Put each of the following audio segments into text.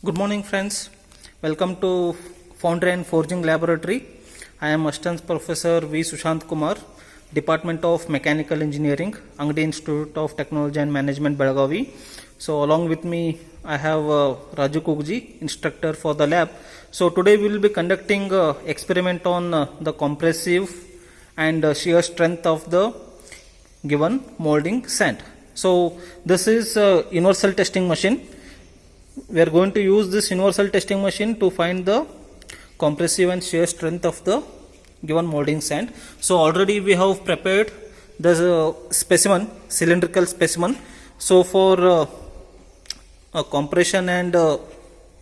Good morning, friends. Welcome to Foundry and Forging Laboratory. I am Assistant Professor V. Sushant Kumar, Department of Mechanical Engineering, Angadi Institute of Technology and Management, Belagavi. So, along with me, I have Raju Kugji, instructor for the lab. So, today we will be conducting experiment on the compressive and shear strength of the given molding sand. So, this is a universal testing machine. We are going to use this universal testing machine to find the compressive and shear strength of the given molding sand. So already we have prepared the specimen, cylindrical specimen. So for compression and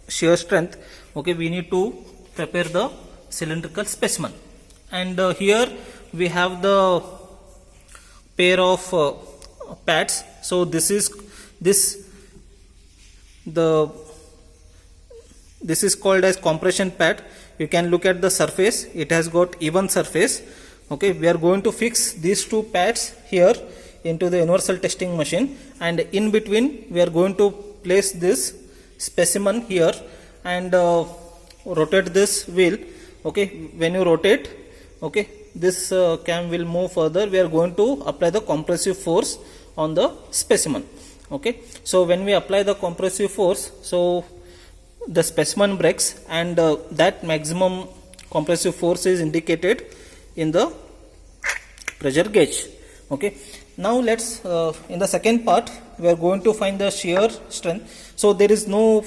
shear strength, okay, we need to prepare the cylindrical specimen. And here we have the pair of pads. So this is called as compression pad. You can look at the surface, it has got even surface. Okay, we are going to fix these two pads here into the universal testing machine, and in between we are going to place this specimen here and rotate this wheel. Okay, when you rotate, okay, this cam will move further. We are going to apply the compressive force on the specimen. Okay, so when we apply the compressive force, so the specimen breaks, and that maximum compressive force is indicated in the pressure gauge. Okay, now let's in the second part we are going to find the shear strength. So there is no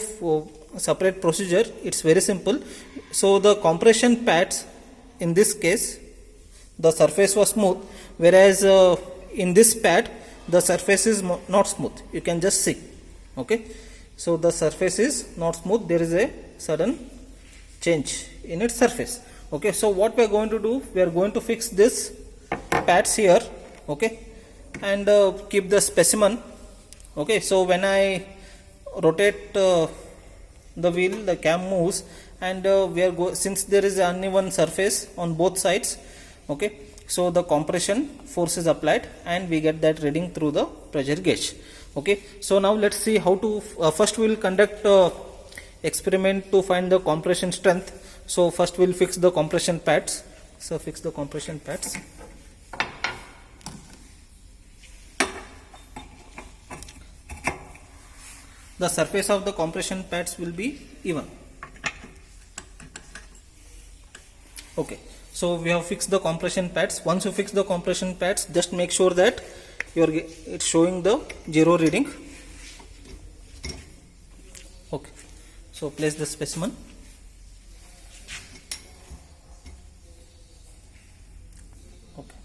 separate procedure, it's very simple. So the compression pads, in this case the surface was smooth, whereas in this pad the surface is not smooth. You can just see. Okay, so the surface is not smooth, there is a sudden change in its surface. Okay, so what we are going to do, we are going to fix this pads here. Okay, and keep the specimen. Okay, so when I rotate the wheel, the cam moves, and since there is an uneven surface on both sides, okay, so the compression force is applied and we get that reading through the pressure gauge. Okay, so now let's see how to first we will conduct experiment to find the compression strength. So first we will fix the compression pads. So fix the compression pads. The surface of the compression pads will be even. Okay, so we have fixed the compression pads. Once you fix the compression pads, just make sure that it's showing the 0 reading. Okay, so place the specimen. Okay,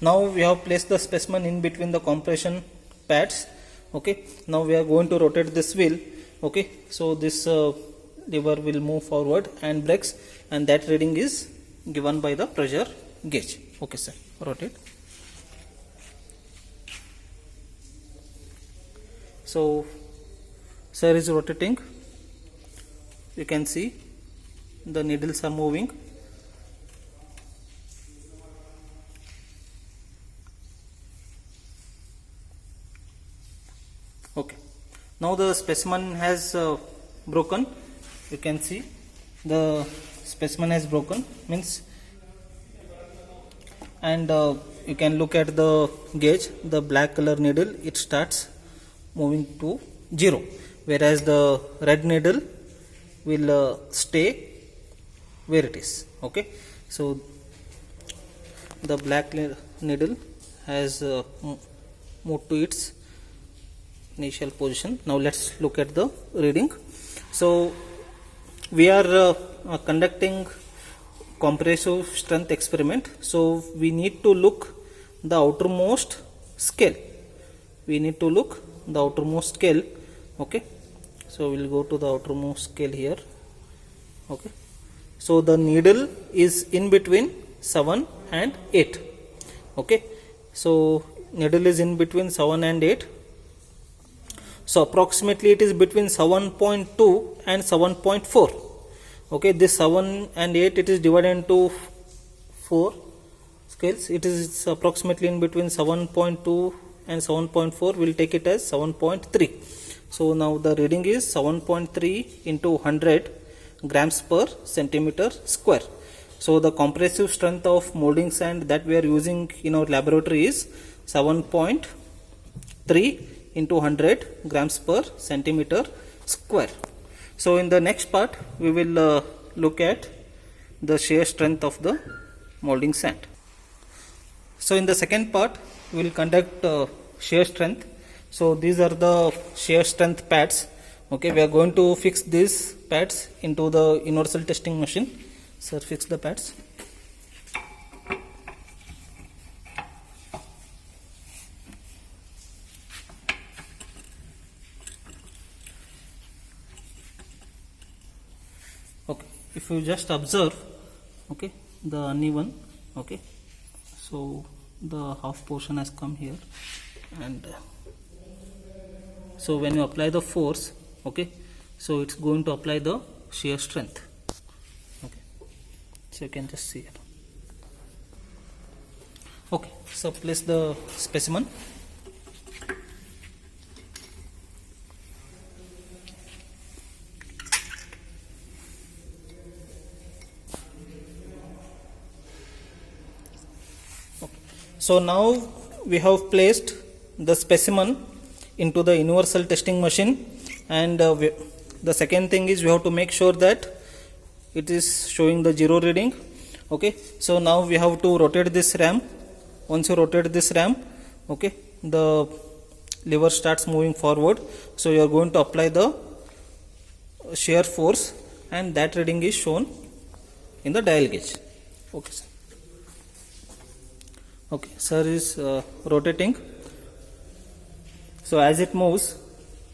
now we have placed the specimen in between the compression pads. Okay, now we are going to rotate this wheel. Okay, so this lever will move forward and brakes, and that reading is given by the pressure gauge. Okay, sir, rotate. So sir is rotating. You can see the needles are moving. Okay, now the specimen has broken. You can see the specimen has broken, means, and you can look at the gauge, the black color needle, it starts moving to 0, whereas the red needle will stay where it is. Okay, so the black needle has moved to its initial position. Now let's look at the reading. So we are conducting compressive strength experiment, so we need to look the outermost scale. Okay, so we'll go to the outermost scale here. Okay, so the needle is in between 7 and 8. Okay, so needle is in between 7 and 8. So approximately it is between 7.2 and 7.4. Okay, this 7 and 8, it is divided into 4 scales. It is approximately in between 7.2 and 7.4. We'll take it as 7.3. So now the reading is 7.3 into 100 grams per centimeter square. So the compressive strength of molding sand that we are using in our laboratory is 7.3 into 100 grams per centimeter square. So in the next part we will look at the shear strength of the molding sand. So in the second part we will conduct shear strength. So these are the shear strength pads. Okay, we are going to fix these pads into the universal testing machine. Sir, fix the pads. Okay, if you just observe, okay, the uneven, okay, so the half portion has come here, and so when you apply the force, okay, so it's going to apply the shear strength. Okay, so you can just see it. Okay, so place the specimen. Okay. So now we have placed the specimen into the universal testing machine, and the second thing is we have to make sure that it is showing the 0 reading. Okay, so now we have to rotate this ram. Once you rotate this ram, okay, the lever starts moving forward, so you are going to apply the shear force, and that reading is shown in the dial gauge. Okay, sir. Okay, sir is rotating. So as it moves,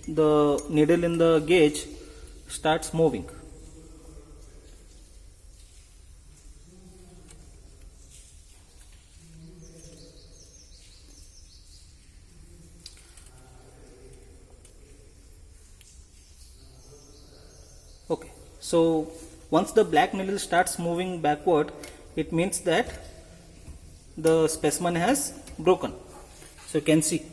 the needle in the gauge starts moving. Okay, so once the black needle starts moving backward, it means that the specimen has broken. So you can see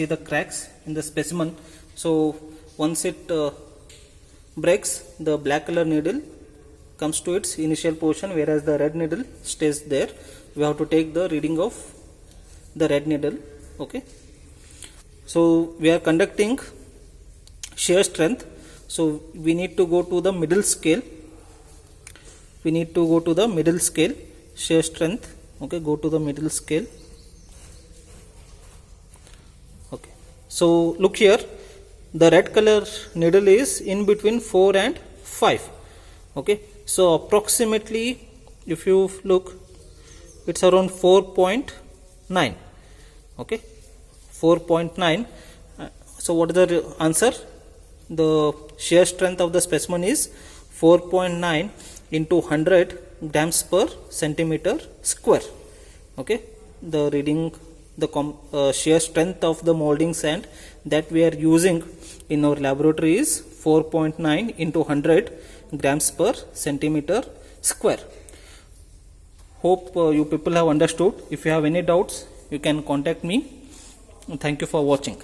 the cracks in the specimen. So once it breaks, the black color needle comes to its initial position, whereas the red needle stays there. We have to take the reading of the red needle. Okay, so we are conducting shear strength, so we need to go to the middle scale. Shear strength. Okay, go to the middle scale. Okay, so look here, the red color needle is in between 4 and 5. Okay, so approximately if you look, it's around 4.9. okay, 4.9. So what is the answer? The shear strength of the specimen is 4.9 into 100 grams per centimeter square. Okay, the reading, the shear strength of the molding sand that we are using in our laboratory is 4.9 into 100 grams per centimeter square. Hope you people have understood. If you have any doubts, you can contact me. Thank you for watching.